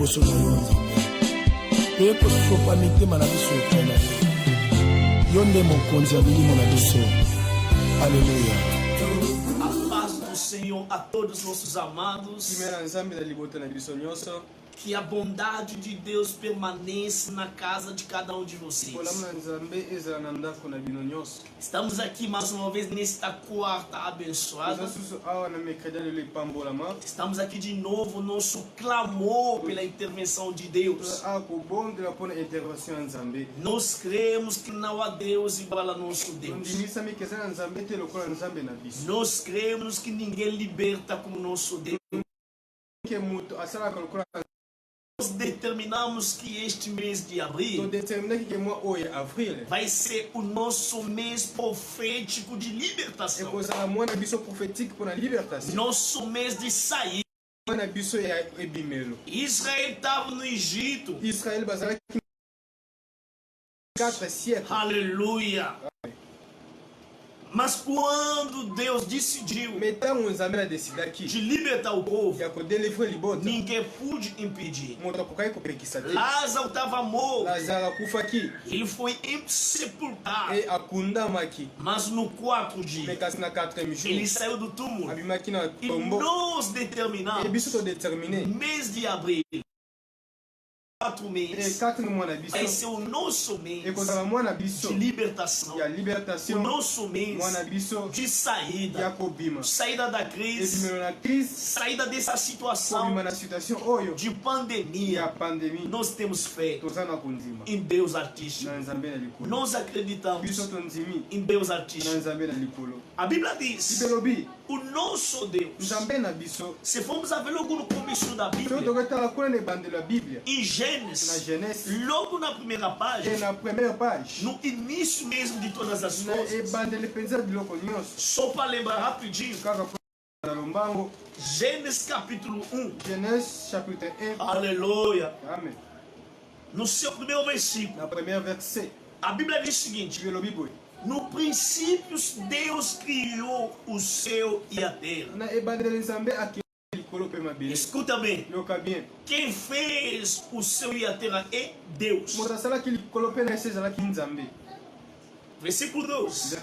liboso na yo nzambe mpe kosopa mitema na biso epai na yo yo nde mokonzi ya milimo na biso. Aleluya. A paz do Senhor a todos nossos amados. Que a bondade de Deus permaneça na casa de cada um de vocês. Estamos aqui mais uma vez nesta quarta abençoada. Estamos aqui de novo, nosso clamor pela intervenção de Deus. Nós cremos que não há Deus igual a nosso Deus. Nós cremos que ninguém liberta como nosso Deus. Nós determinamos que este mês de abril vai ser o nosso mês profético de libertação. Nosso mês de sair. Israel estava no Egito. Aleluia. Mas quando Deus decidiu de libertar o povo, ninguém pôde impedir. Lázaro estava morto. Ele foi sepultado. Mas no quarto dia, ele saiu do túmulo. E nós determinamos, mês de abril, 4 meses, vai ser o nosso mês de libertação, o nosso mês de saída, saída da crise, saída dessa situação de pandemia. Nós temos fé em Deus Altíssimo. Nós acreditamos em Deus Altíssimo. A Bíblia diz, o nosso Deus, se formos a ver logo no começo da Bíblia, em Gênesis, logo na primeira página, no início mesmo de todas as coisas, só para lembrar rapidinho, Gênesis capítulo 1, aleluia, no seu primeiro versículo, a Bíblia diz o seguinte: no princípio Deus criou o céu e a terra. Escuta bem. Quem fez o céu e a terra é Deus. Versículo 2.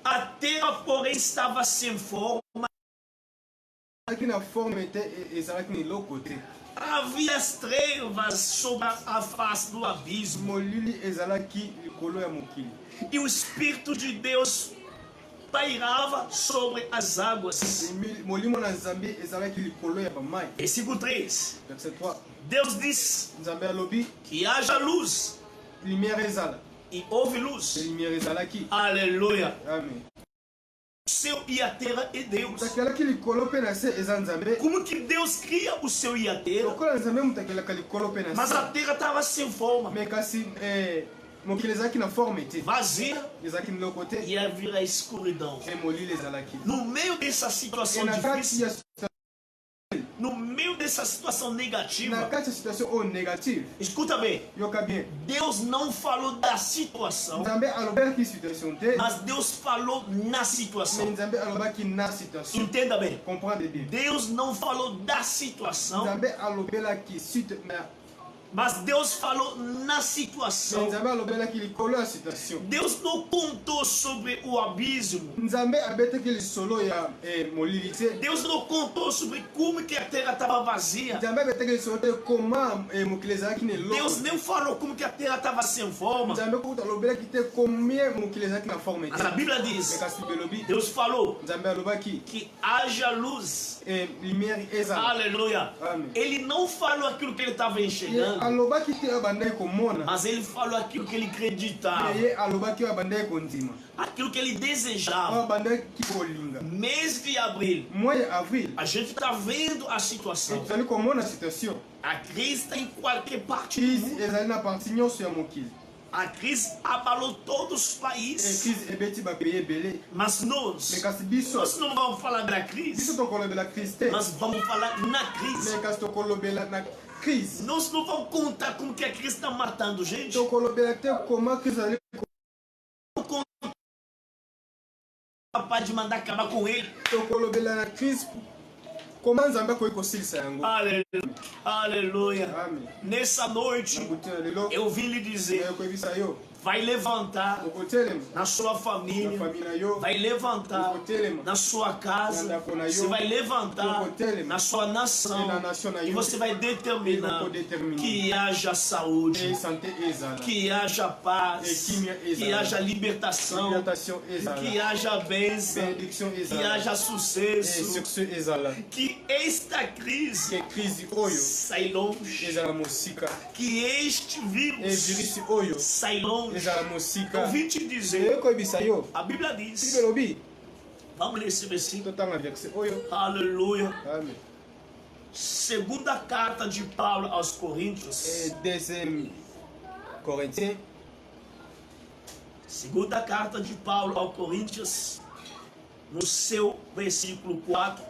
A terra, porém, estava sem forma. Havia as trevas sobre a face do abismo. E o Espírito de Deus pairava sobre as águas. Versículo 3. Deus disse que haja luz. E houve luz. Aleluia. O céu e a terra é Deus. Como que Deus cria o céu e a terra? Mas a terra estava sem forma, vazia, e havia a escuridão. No meio dessa situação difícil, no meio dessa situação negativa, escuta bem, Deus não falou da situação, mas Deus falou na situação. Entenda bem, Deus não falou da situação, mas Deus falou na situação. Deus não contou sobre o abismo. Deus não contou sobre como que a terra estava vazia. Deus nem falou como que a terra estava sem forma. Mas a Bíblia diz, Deus falou que haja luz. Aleluia. Ele não falou aquilo que ele estava enxergando, mas ele falou aquilo que ele acreditava, aquilo que ele desejava. Mês de abril, a gente está vendo a situação. A crise está em qualquer parte do mundo. A crise abalou todos os países. Mas nós não vamos falar da crise, mas vamos falar na crise. Nós não vamos contar como que a crise está matando gente. Capaz de mandar acabar com ele. Comment nzambe akoki kosilisa yango? Aleluia. Amen. Nessa noite, eu vim lhe dizer, vai levantar na sua família, vai levantar na sua casa, você vai levantar na sua nação e você vai determinar que haja saúde, que haja paz, que haja libertação, que haja bênção, que haja sucesso, que esta crise sai longe, que este vírus sai longe. Eu vim te dizer, a Bíblia diz, vamos ler esse versículo. Aleluia. Segunda carta de Paulo aos Coríntios. Segunda carta de Paulo aos Coríntios, no seu versículo 4.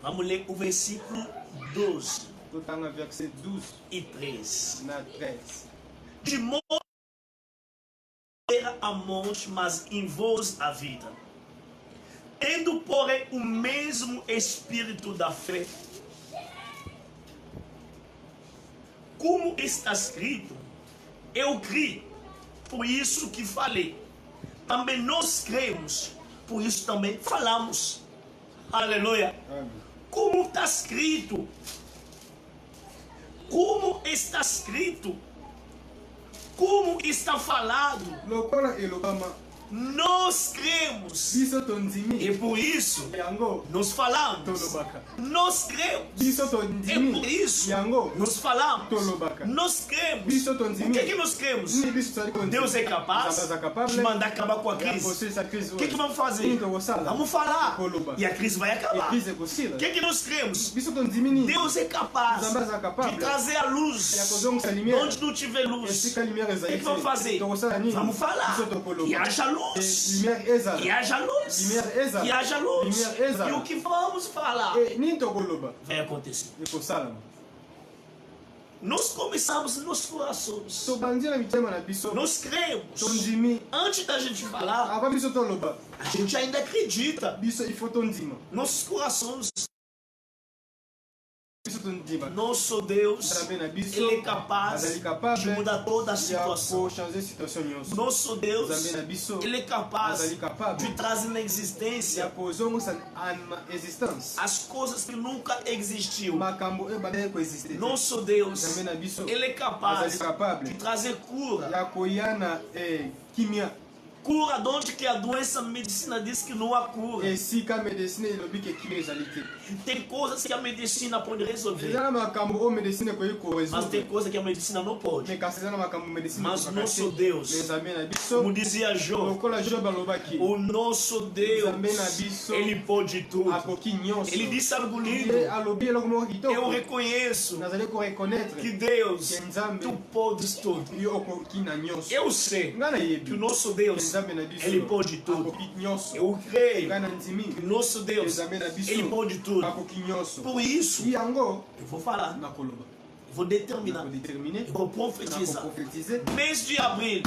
Vamos ler o versículo 12 e 13. De modo a morte, mas em vós a vida. Tendo, porém, o mesmo espírito da fé, como está escrito, eu criei, por isso que falei. Também nós cremos, por isso também falamos. Aleluia. Como está escrito, como está escrito, como está falado, nós cremos e por isso nós falamos. Nós cremos e por isso nós falamos. Nós cremos. O que nós cremos? Deus é capaz de mandar acabar com a crise. O que vamos fazer? Vamos falar e a crise vai acabar. O que nós cremos? Deus é capaz de trazer a luz onde não tiver luz. O que vamos fazer? Vamos falar e haja luz. E haja luz. E haja luz. E o que vamos falar vai acontecer. Nós começamos nos corações. Nós cremos. Antes da gente falar, a gente ainda acredita. Nossos corações. Nosso Deus, Ele é capaz de mudar toda a situação. Nosso Deus, Ele é capaz de trazer na existência as coisas que nunca existiu. Nosso Deus, Ele é capaz de trazer cura. Cura de onde que a doença, a medicina diz que não há cura. Tem coisas que a medicina pode resolver, mas tem coisas que a medicina não pode. Mas nosso Deus, como dizia Job, o nosso Deus, Ele pode tudo. Ele disse algo lindo. Eu reconheço que Deus, Tu podes tudo. Eu sei que o nosso Deus, Ele pode tudo. Eu creio que nosso Deus, Ele pode tudo. Por isso, eu vou falar, eu vou determinar, eu vou profetizar. Mês de abril,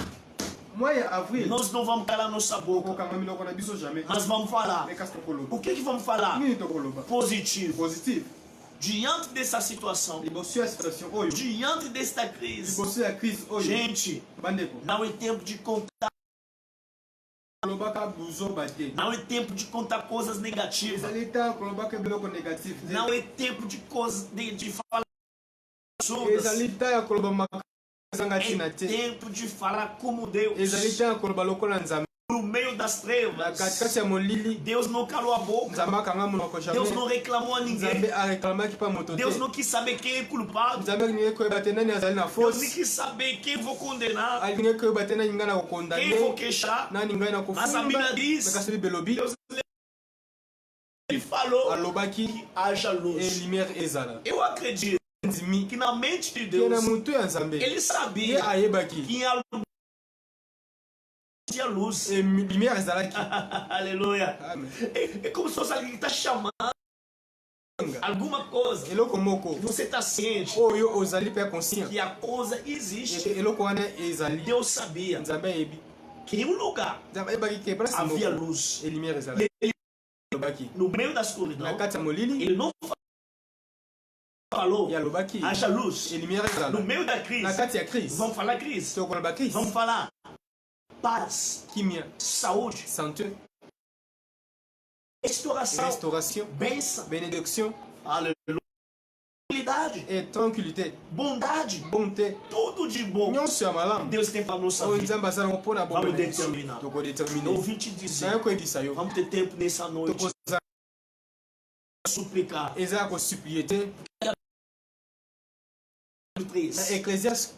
nós não vamos calar nossa boca, mas vamos falar. O que vamos falar? Positivo. Diante dessa situação, diante desta crise, gente, não é tempo de contar. Não é tempo de contar coisas negativas. Não é tempo de coisas de falar absurdas. É tempo de falar como Deus. No meio das trevas, Deus não calou a boca. Deus não reclamou a ninguém. Deus não quis saber quem é culpado. Deus não quis saber quem vou condenar, quem vou queixar. Mas a Bíblia diz, Deus, Ele falou que haja luz. Eu acredito que na mente de Deus, Ele sabia que em algum dia luz. Aleluia. É como se fosse alguém que está chamando alguma coisa. Você está ciente que a coisa existe. Deus sabia que um lugar havia luz. No meio da escuridão, ele não falou, haja luz. No meio da crise, vamos falar crise. Vamos falar paz, saúde, restauração, bênção, aleluia, tranquilidade, bondade, tudo de bom. Deus tem para nossa vida. Vamos determinar. Eu vim te dizer, vamos ter tempo nessa noite. Suplicar. Eclesiastes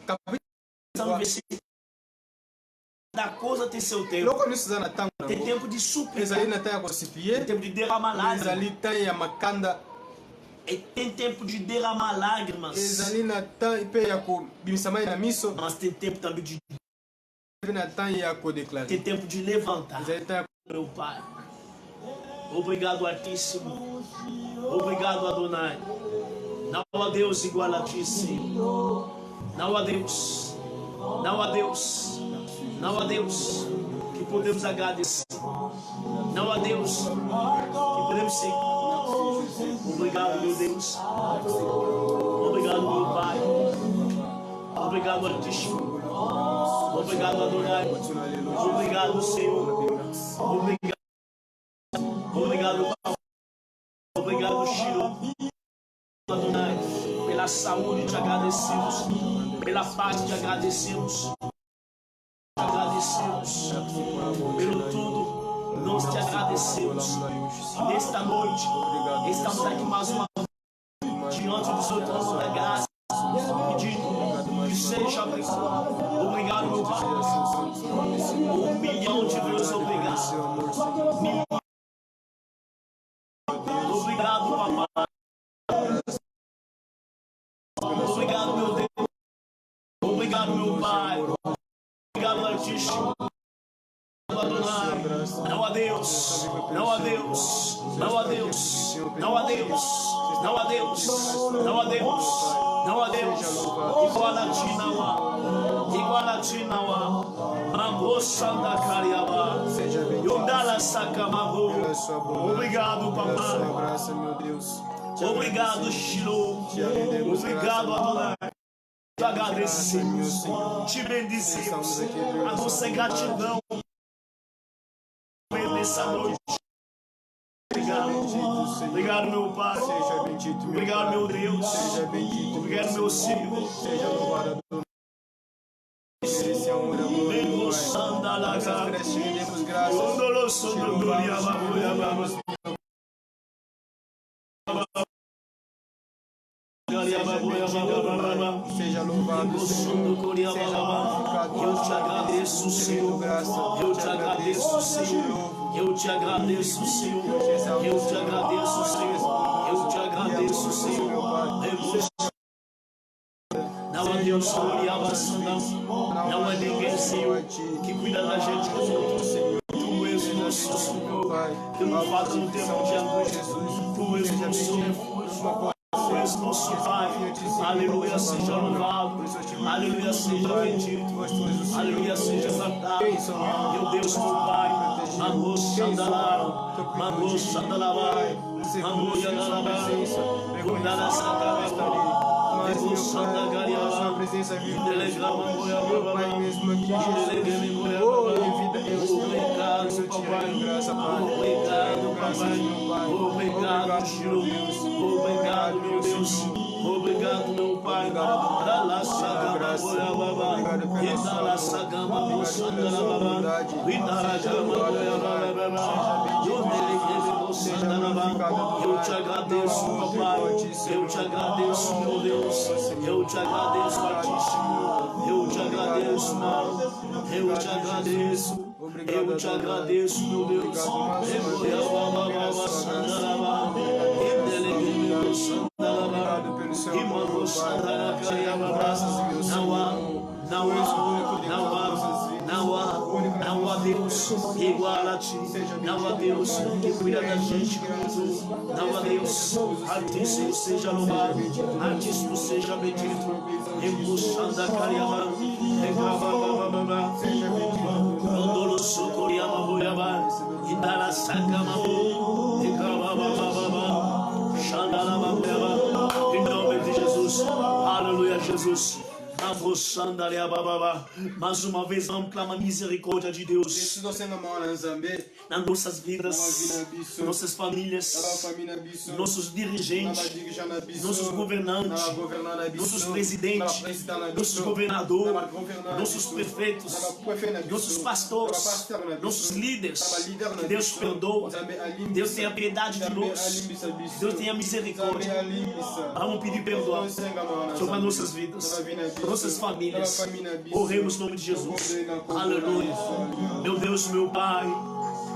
da coisa tem seu tempo. Tem tempo de suplicar. Tem tempo de derramar lágrimas. Tem tempo de derramar lágrimas. Mas tem tempo também de tem tempo de levantar. Meu Pai, obrigado, Altíssimo. Obrigado, Adonai. Não há Deus igual a ti, Senhor. Não há Deus. Não há Deus. Não há Deus que podemos agradecer. Não há Deus que podemos ser. Obrigado, meu Deus. Obrigado, meu Pai. Obrigado, Altíssimo. Obrigado, Adonai. Obrigado, Senhor. Obrigado. Obrigado, Pai. Obrigado, Shiro. Adonai, pela saúde te agradecemos, pela paz te agradecemos, pelo tudo, nós te agradecemos. Nesta noite, estamos aqui mais uma vez diante do seu trono da graça, pedindo que seja obrigado, meu Pai. 1 milhão de vezes obrigado. Obrigado, papai. Obrigado, meu Deus. Obrigado, meu Pai. Obrigado, Altíssimo. Adonai. Não há Deus. Não há Deus. Não há Deus. Não há Deus. Não há Deus. Não há Deus. Não há Deus. Igual a ti não há. Igual a ti não há. Mangoça da Cariaba. Yondala Sacamago. Obrigado, papai. Obrigado, Shilo. Obrigado, Adonai. Te agradecemos, te bendizemos. A nossa gratidão nessa noite. Obrigado. Obrigado, meu Pai. Obrigado, meu Deus. Obrigado, meu Senhor. Vengo sandalaga. Ondolo sondoloria babuia. Seja louvado, Senhor. Seja glorificado. Eu te agradeço, Senhor. Eu te agradeço, Senhor. Eu te agradeço, Senhor. Eu te agradeço, Senhor. Eu te agradeço, Senhor. Não há Deus não há ninguém, Senhor, que cuida da gente como tu. Tu és o nosso Senhor. Que não falta no tempo de angústia. Tu és o nosso refúgio. Tu és nosso Pai. Aleluia, seja louvado. Aleluia, seja bendito. Aleluia, seja exaltado. Meu Deus, meu Pai. Mango Sandalá. Mango Sandalá. Mango Sandalá. Cuidado Sandalá. Mango Sandalá. Presença viva. Telegrama Meu Pai mesmo aqui. Obrigado, papai. Obrigado, papai. Obrigado, Giro. Obrigado, meu Deus. Obrigado, meu Pai. Dala sagama boia baba. Idala sagama bossandala baba. Idala gama boia baba. Eu te agradeço, papai. Eu te agradeço, meu Deus. Eu te agradeço, Altíssimo. Eu te agradeço, mano. Eu te agradeço. Eu te agradeço, meu Deus. Não há Deus igual a ti. Não há Deus que cuida da gente como tu. Não há Deus. Altíssimo seja louvado. Altíssimo seja bendito. Embuchando a cariaba. Seja bendito. Em nome de Jesus. Aleluia, Jesus. Mais uma vez vamos clamar a misericórdia de Deus nas nossas vidas, nossas famílias, nossos dirigentes, nossos governantes, nossos presidentes, nossos governadores, nossos prefeitos, nossos pastores, nossos líderes. Deus perdoa, Deus tenha piedade de nós, Deus tenha misericórdia. Vamos pedir perdão sobre as nossas vidas, nossas famílias. Oremos no nome de Jesus. Aleluia. Meu Deus, meu Pai,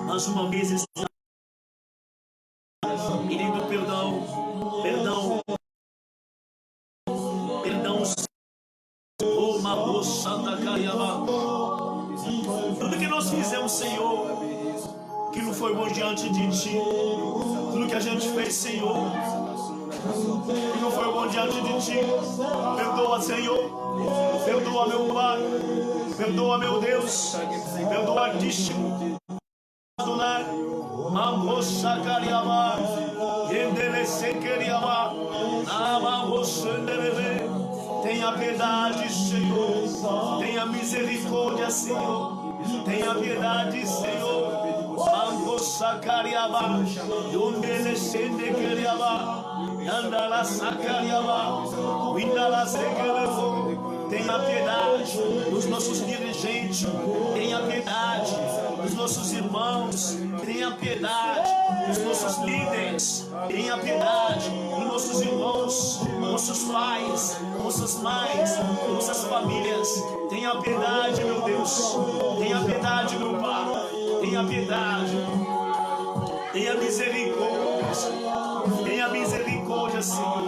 mais uma vez pedindo perdão, perdão, perdão. Oh, Mago Santa Cariaba. Tudo que nós fizemos, Senhor, que não foi bom diante de Ti. Tudo que a gente fez, Senhor, que não foi bom diante de Ti. Perdoa, Senhor. Perdoa, meu Pai. Perdoa, meu Deus. Perdoa, Altíssimo. Adonai. Mamrosa Cariaba. Endelece Cariaba. Namamrosa Endeleve. Tenha piedade, Senhor. Tenha misericórdia, Senhor. Tenha piedade, Senhor. Mamrosa Cariaba. Endelece Cariaba. Andala Sacariaba. Windala Sequelevo. Tenha piedade dos nossos dirigentes, tenha piedade dos nossos irmãos, tenha piedade dos nossos líderes, tenha piedade dos nossos irmãos, nossos pais, nossas mães, nossas famílias. Tenha piedade, meu Deus, tenha piedade, meu Pai, tenha piedade, tenha misericórdia, tenha misericórdia, Senhor.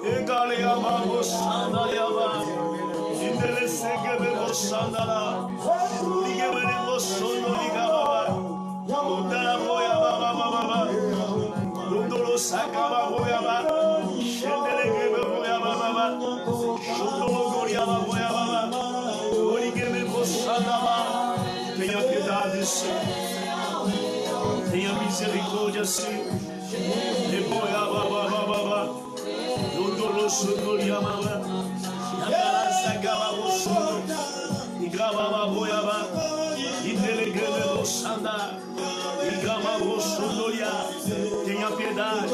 Tenha piedade, Senhor. Tenha misericórdia, Senhor. Tenha piedade,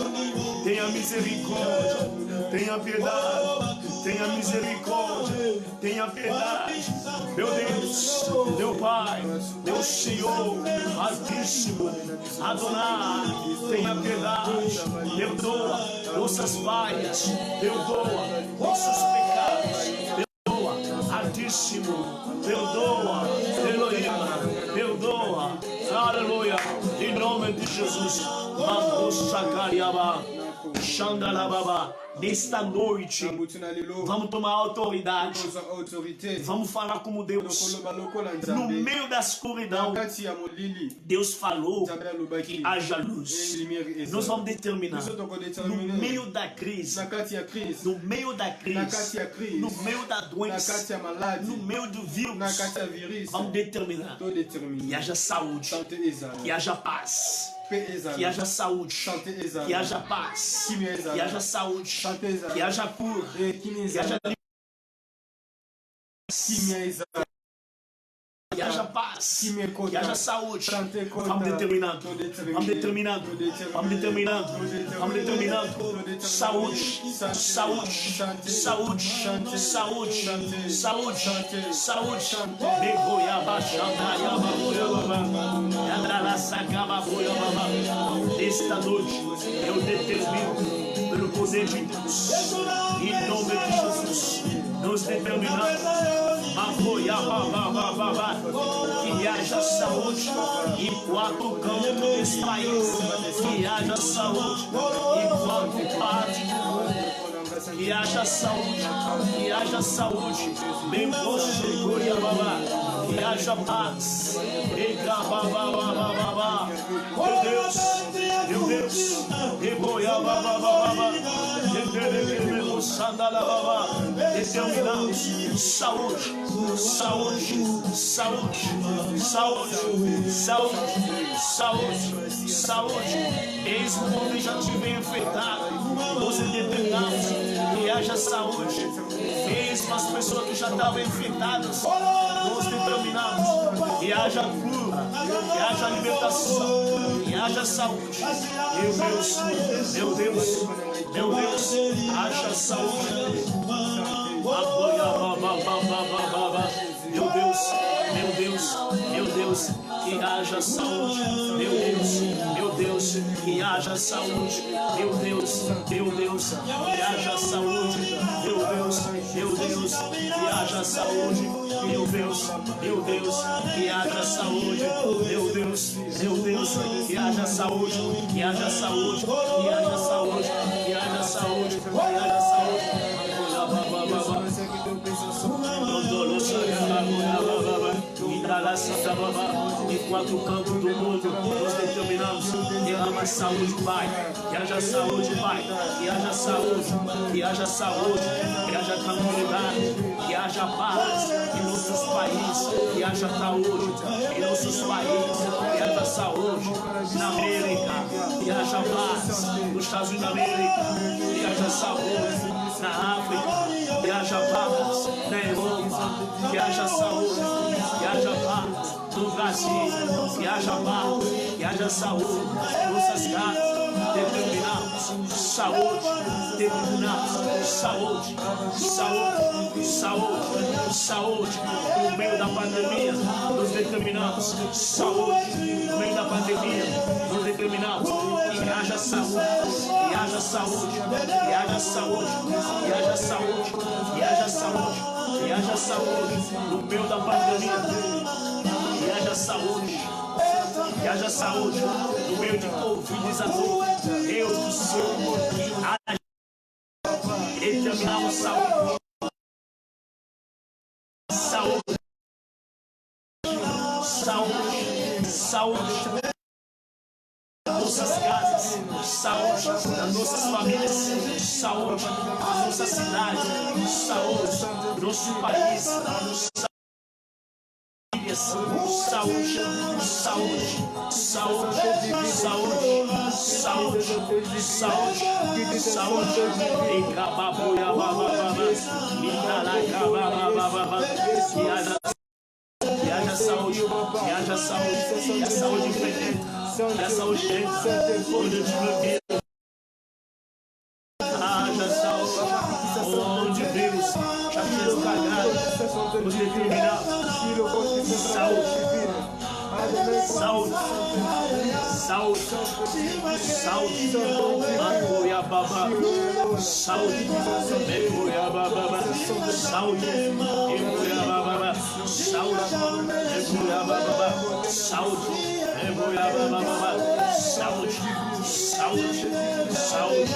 tenha misericórdia, tenha piedade, tenha misericórdia, tenha piedade, meu Deus, meu Pai, meu Senhor, Altíssimo, Adonai, tenha piedade, perdoa nossas falhas, perdoa nossos pecados, perdoa, Altíssimo, perdoa, Elohim, perdoa, aleluia, em nome de Jesus. Nesta noite, vamos tomar autoridade, vamos falar como Deus. No meio da escuridão, Deus falou que haja luz. Nós vamos determinar, no meio da crise, no meio da crise, no meio da doença, no meio do vírus, vamos determinar que haja saúde, que haja paz. Que haja saúde, que haja paz, que haja saúde, que haja cura, que haja que haja paz, que haja saúde. Vamos determinando, vamos determinando, vamos determinando, vamos determinando. Saúde, saúde, saúde, saúde, saúde, saúde. Esta noite eu determino pelo poder de Deus, em nome de Jesus, nós determinamos que haja saúde em 4 cantos desse país, que haja saúde em 4 partes, que haja saúde, que haja saúde, bem posto, Goiababa, que haja paz, Egabababababa, meu Deus, Goiababababa, determinamos saúde, saúde, saúde, saúde, saúde, saúde, saúde. Eis o mundo já te vem afetado. Nós determinamos que haja saúde. Eis as pessoas que já estavam infectadas. Nós determinamos que haja cura, que haja libertação, que haja saúde. Meu Deus, meu Deus, meu Deus, haja saúde. Meu Deus, meu Deus, meu Deus, que haja saúde. Meu Deus, meu Deus, que haja saúde. Meu Deus, meu Deus, que haja saúde. Meu Deus, meu Deus, que haja saúde. Meu Deus, meu Deus, que haja saúde. Meu Deus, meu Deus, que haja saúde. Que haja saúde, que haja saúde, que haja saúde, que haja saúde. Em quatro cantos do mundo, nós determinamos derrama saúde, Pai. Que haja saúde, Pai. Que haja saúde, que haja saúde, que haja tranquilidade, que haja paz em nossos países, que haja saúde em nossos países, que haja saúde na América, que haja paz nos Estados Unidos da América, que haja saúde na África, que haja paz na Europa, que haja saúde, que haja paz no Brasil, que haja paz, que haja saúde, nossas casas, determinamos saúde, determinamos saúde, saúde, saúde, saúde, no meio da pandemia, nós determinamos saúde, no meio da pandemia, nós determinamos que haja saúde, que haja saúde, que haja saúde, que haja saúde, que haja saúde, que haja saúde, no meio da pandemia. Que haja saúde, que haja saúde no meio de Covid-19. Deus do céu, determinamos saúde, saúde, saúde, saúde. Nossas casas, saúde, nas nossas famílias, saúde, nas nossas cidades, saúde, nosso país, saúde, saúde, saúde, saúde, saúde, saúde, saúde, e haja saúde, que haja saúde, que a saúde penetre, que a saúde entre, onde estiver haja saúde, onde Deus já fez cagado, nos determinamos saúde, saúde, saúde, saúde, Goiababa, saúde, Goiababa, saúde, Goiababa, saúde, Goiababa, saúde, Goiababa, saúde, saúde, saúde,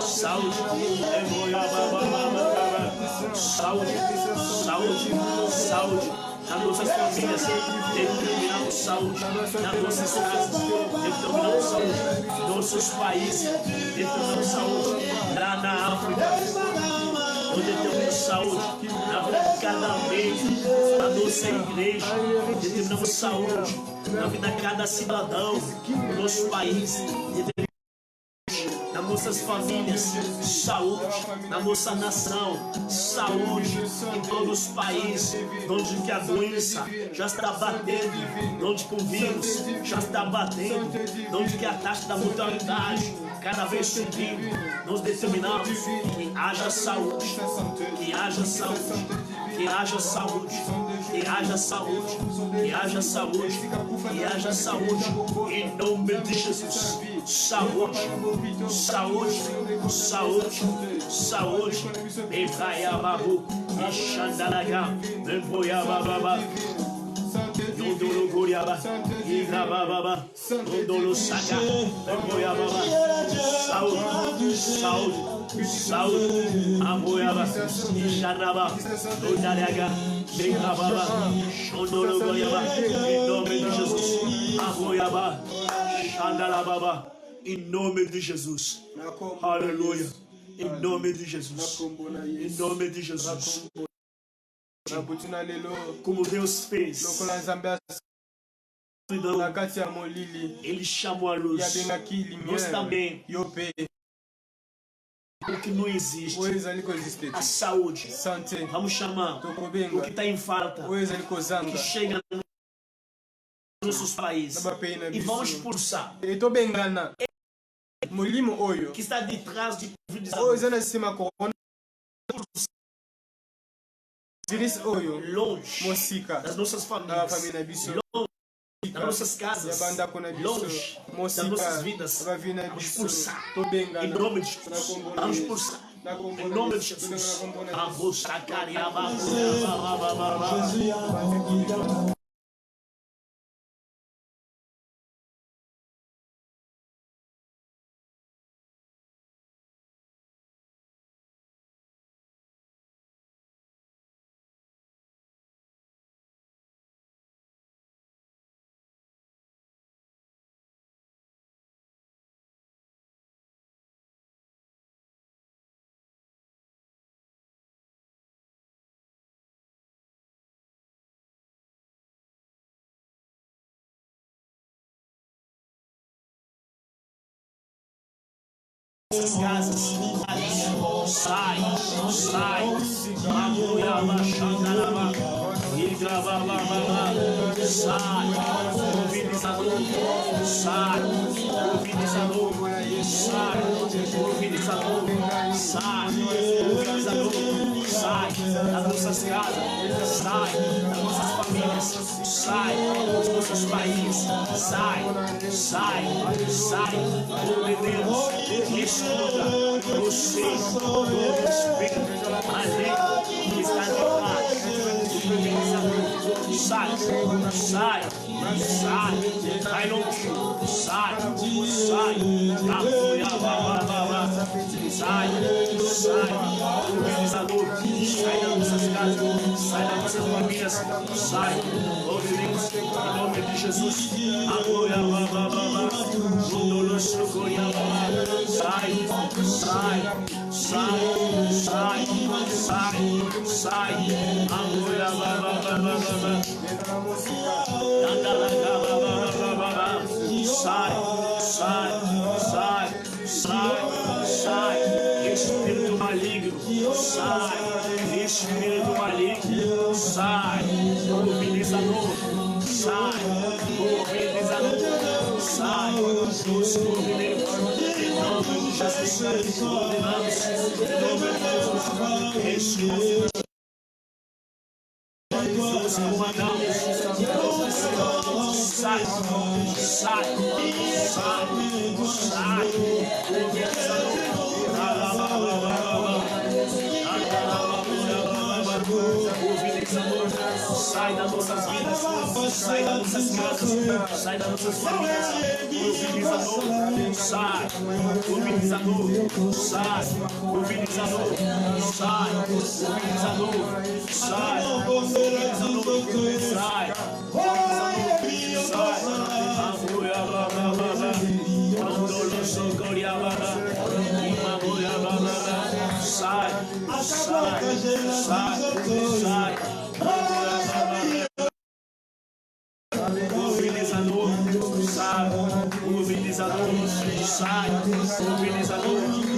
saúde, Goiababa, saúde, saúde, saúde. Nas nossas famílias, determinamos saúde. Nas nossas casas, determinamos saúde. Nos nossos países, determinamos saúde. Lá na África, nós determinamos saúde. Na vida de cada vez, na nossa igreja, determinamos saúde. Na vida de cada cidadão, no nosso país, nas nossas famílias, saúde, na nossa nação, saúde, em todos os países, onde que a doença já está batendo, onde que o vírus já está batendo, onde que a taxa da mortalidade cada vez subindo, nós determinamos que haja saúde, que haja saúde, que haja saúde, que haja saúde, que haja saúde, que haja saúde, em nome de Jesus. Saúde, saúde, saúde, saúde. Epaiababu, Ixandalaga, Empoiababa, Yondolo Goriaba, Irababa, Yondolo Saga, Empoiababa. Saúde, saúde, Saúde, Amoiaba, Ixaraba, Odariaga, Beirababa, Xondorogoiaba, em nome de Jesus. Amoiaba, Xandalababa, em nome de Jesus. Aleluia. Em nome de Jesus. Em nome de Jesus. Como Deus fez. Ele chamou a luz. Nós também. O que não existe, a saúde, vamos chamar o que está em falta, o que chega nos nossos países, e vamos expulsar o que está de trás de Covid-19 longe das nossas famílias, longe das nossas casas, longe das nossas vidas. Vamos expulsar em nome de Jesus. Vamos expulsar em nome de Jesus. Essas casas, sai, Mamuiaba, Xandaraba, Igrabababa, sai, mobilizador, sai, mobilizador, sai, mobilizador, sai, mobilizador, sai das nossas casas, sai das nossas famílias, sai dos nossos países, sai, oh meu Deus, escuta você, todo espírito maligno que está de trás, sai longe, sai, mobilizador, sai das nossas casas, sai das nossas famílias, sai, oh Deus, em nome de Jesus, sai, espírito maligno, sai, espírito maligno, sai, mobilizador, sai, nos movimentos, em nome de Jesus, ordenamos, em nome de Jesus, nós comandamos, sai, sai das nossas vidas, sai das nossas casas, sai das nossas famílias, mobilizador, sai, mobilizador, sai, mobilizador, sai, mobilizador, sai, mobilizador,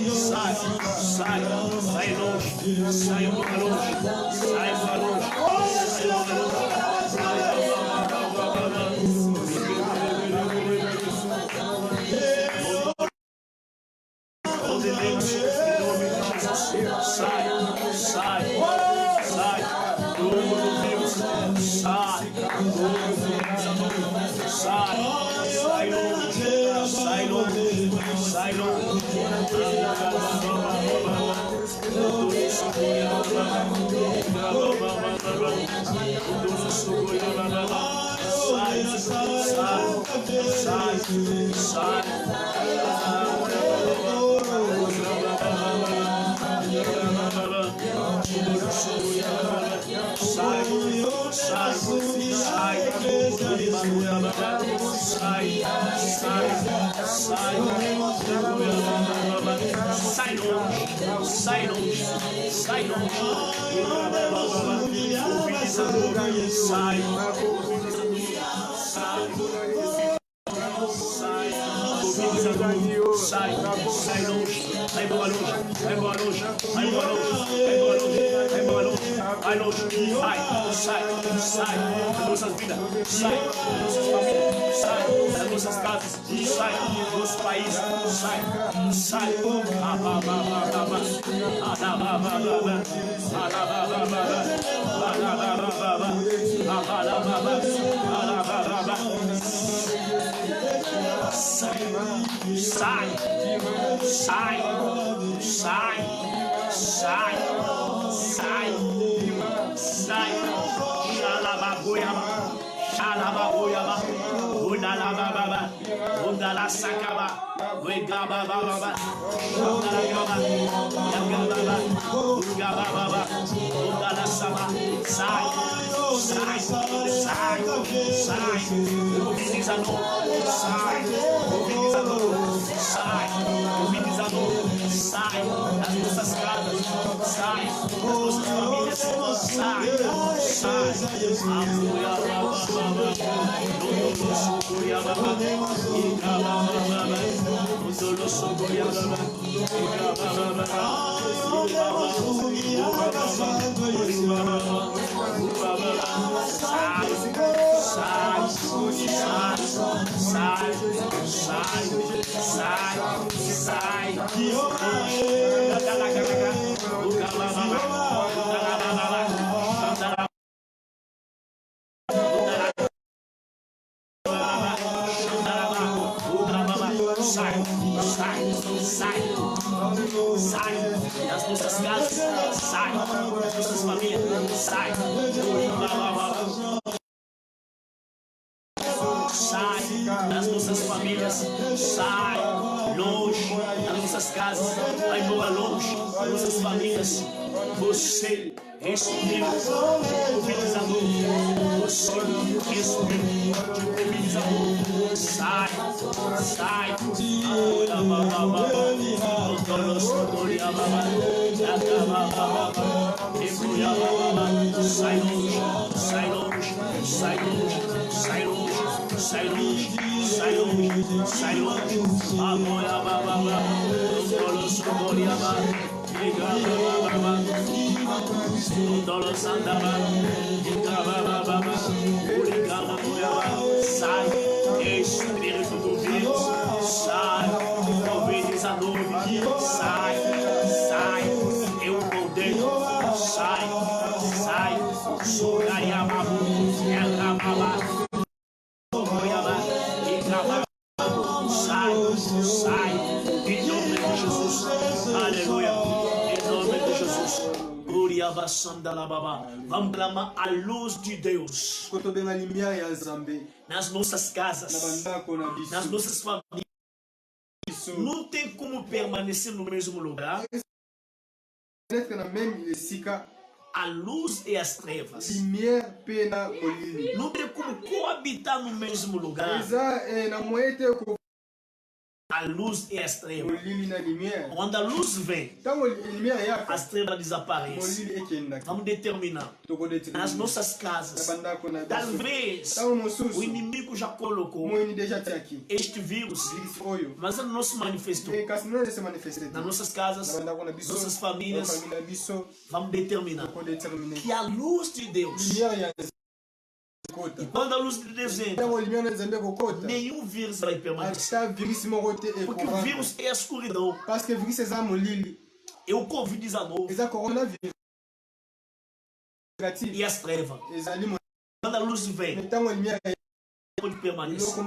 sai, sai, sai longe, sai para longe, sai para longe, sai longe, sai, Sai longe, sai longe, sai longe. Sai, sai, sai longe, vai embora longe, vai embora longe, vai embora longe, vai embora longe, vai embora longe, vai longe, sai, sai, das nossas vidas, sai, das nossas famílias, sai, das nossas casas, sai, dos nossos países, sai, sai, sai, sai, sai, sai, sai, sai, xalabagoiaba, xalabagoiaba, udalababa, udalasacaba, uigabababa, udalagaba, yagababa, ugababa, udalasaba, sai, sai, sai, sai, mobilizador, sai, mobilizador, sai, mobilizador, sai, das nossas casas, sai, das nossas famílias, sai, sai, sai das nossas casas, sai das nossas famílias, sai, sai das nossas famílias, sai longe das nossas casas, vai embora longe das nossas famílias. Você, espírito de mobilizador, você, espírito de mobilizador, sai, sai, sai longe, sai longe, sai longe, sai longe, sai longe, sai longe, sai longe, agora bababa, sai, espírito do vírus, sai, mobilizador, sai, sai, eu odeio, sai, sai, sugariababu, errababa, sai, sai, em nome de Jesus, aleluia, em nome de Jesus. Vamos clamar a luz de Deus nas nossas casas, nas nossas famílias. Não tem como permanecer no mesmo lugar. A luz e as trevas. Não tem como coabitar no mesmo lugar. A luz e as trevas. Quando a luz vem, as trevas desaparecem. Vamos determinar. Nas nossas casas, talvez o inimigo já colocou este vírus, mas ele não se manifestou. Nas nossas casas, nas nossas famílias, vamos determinar que a luz de Deus, e quando a luz de Deus entra, nenhum vírus vai permanecer. Porque o vírus é a escuridão. É o Covid-19. E as trevas. Quando a luz vem, pode permanecer.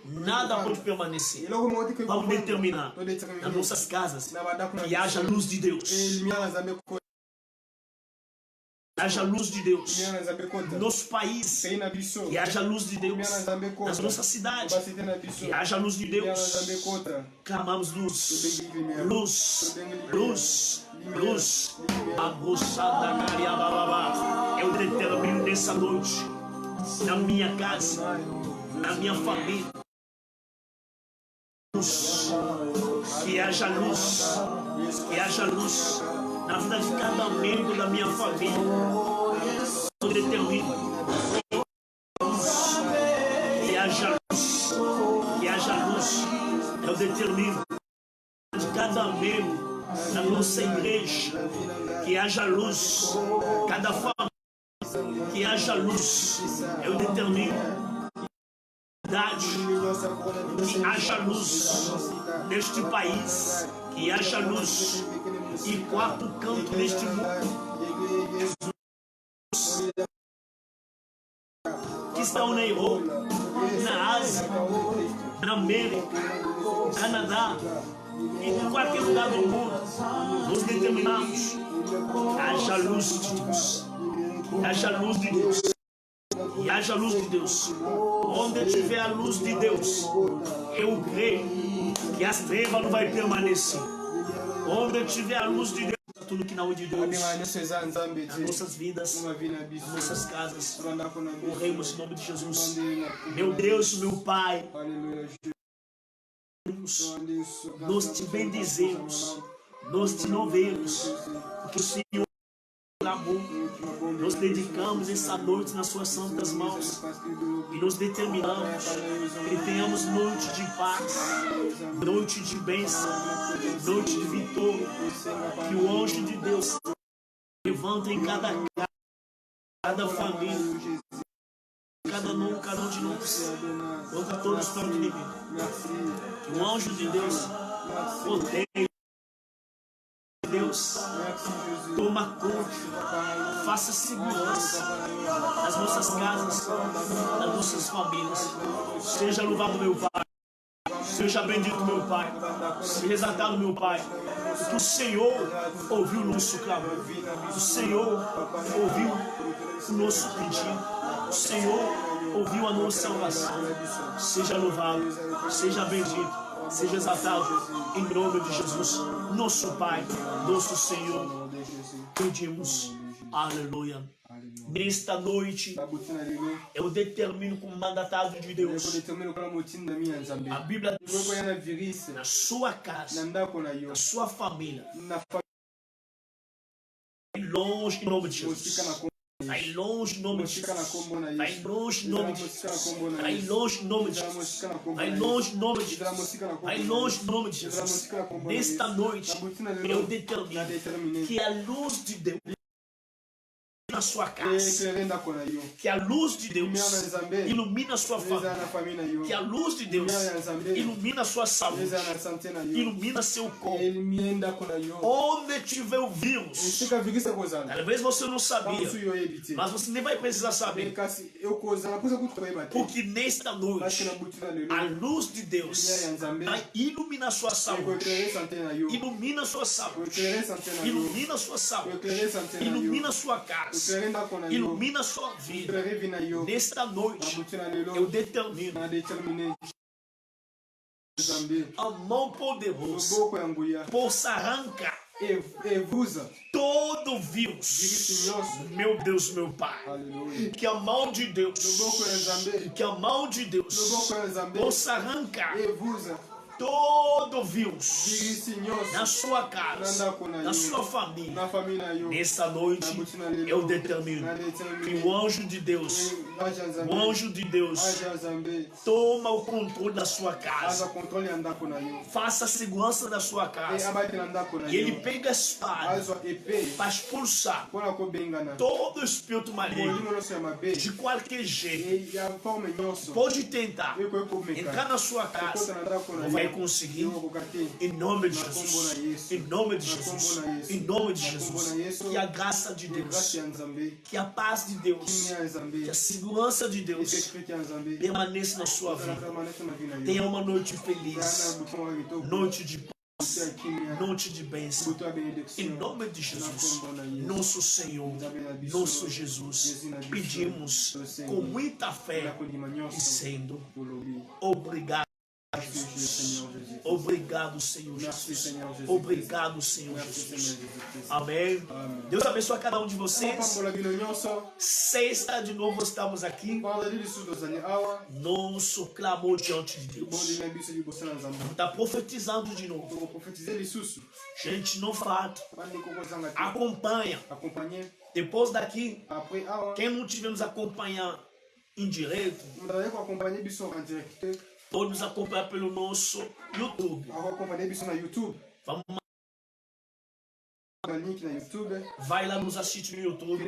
Nada pode permanecer. Vamos determinar nas nossas casas que haja luz de Deus. Haja luz de Deus no nosso país, que haja luz de Deus nas nossas cidades, que haja luz de Deus. Clamamos luz, luz, luz, luz. Eu determino nessa noite na minha casa, na minha família. Que haja luz, que haja luz na vida de cada membro da minha família. Eu determino que haja luz, que haja luz. Eu determino de cada membro da nossa igreja que haja luz, cada família que haja luz. Eu determino que haja luz neste país, que haja luz em quarto canto deste mundo, que estão na Europa, na Ásia, na América, no Canadá e em qualquer lugar do mundo. Nós determinamos que haja luz de Deus, que haja luz de Deus. E haja luz de Deus. Onde tiver a luz de Deus, eu creio que as trevas não vai permanecer. Onde tiver a luz de Deus, tudo que não é de Deus, nas nossas vidas, nas nossas casas, corremos em nome de Jesus. Meu Deus, meu Pai, nós te bendizemos, nós te louvemos, porque o Senhor amor. Nos dedicamos essa noite nas suas santas mãos e nos determinamos que tenhamos noite de paz, noite de bênção, noite de vitória, que o anjo de Deus levanta em cada casa, cada família, cada um de nós, contra todos os planos do inimigo. Que o anjo de Deus odeie Deus, toma conta, faça segurança nas nossas casas, nas nossas famílias. Seja louvado meu Pai, seja bendito meu Pai, seja exaltado meu Pai, porque o Senhor ouviu o nosso clamor, o Senhor ouviu o nosso pedido, o Senhor ouviu a nossa oração. Seja louvado, seja bendito, seja exaltado em nome de Jesus, nosso Pai, nosso Senhor. Pedimos, aleluia. Nesta noite, eu determino como mandatário de Deus. A Bíblia diz: na sua casa, na sua família, longe em nome de Jesus. Vai longe em nome de Jesus. Vai longe em nome de Jesus. Vai longe em nome de Jesus. Vai longe em nome de Jesus. Vai longe em nome de Jesus. Nesta noite, eu determino que a luz de Deus na sua casa, que a luz de Deus ilumina a sua família, que a luz de Deus ilumina a sua saúde, ilumina seu corpo. Onde tiver o vírus, talvez você não sabia, mas você nem vai precisar saber, porque nesta noite a luz de Deus vai iluminar a sua saúde, ilumina a sua saúde, ilumina a sua saúde, ilumina a sua casa, ilumina a sua vida. Nesta noite eu determino a mão poderosa possa arrancar todo vírus, meu Deus, meu Pai. Que a mão de Deus, que a mão de Deus possa arrancar todo vírus na sua casa, na sua família. Nesta noite eu determino que o anjo de Deus, toma o controle da sua casa, faça a segurança da sua casa, e ele pega a espada para expulsar todo espírito maligno de qualquer jeito. Pode tentar entrar na sua casa, não vai conseguir. Em nome de Jesus, em nome de Jesus, em nome de Jesus. Que a graça de Deus, que a paz de Deus, que a segurança de Deus permaneça na sua vida. Tenha uma noite feliz, noite de paz, noite de bênção. Em nome de Jesus, nosso Senhor, nosso Jesus, pedimos com muita fé, dizendo: obrigado, Jesus. Obrigado, Senhor Jesus. Obrigado, Senhor Jesus. Amém. Deus abençoe a cada um de vocês. Sexta de novo estamos aqui. Nosso clamor diante de Deus. Está profetizando de novo. Gente, no fato, acompanha. Depois daqui, quem não estiver nos acompanhando em direto, pode nos acompanhar pelo nosso YouTube. Vamos vai lá nos assistir no YouTube.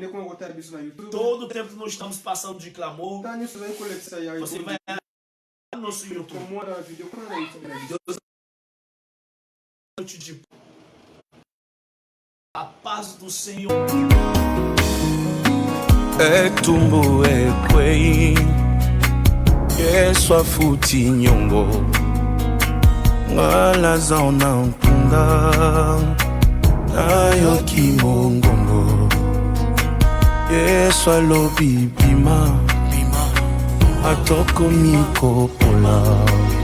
Todo o tempo que nós estamos passando de clamor, você vai no nosso YouTube. Deus, a paz do Senhor. É tumbo é kwei, é sua futi nyongo, ngala zaona mpunda, ayo kimongongo, é sua lobi bima, atoko miko pola.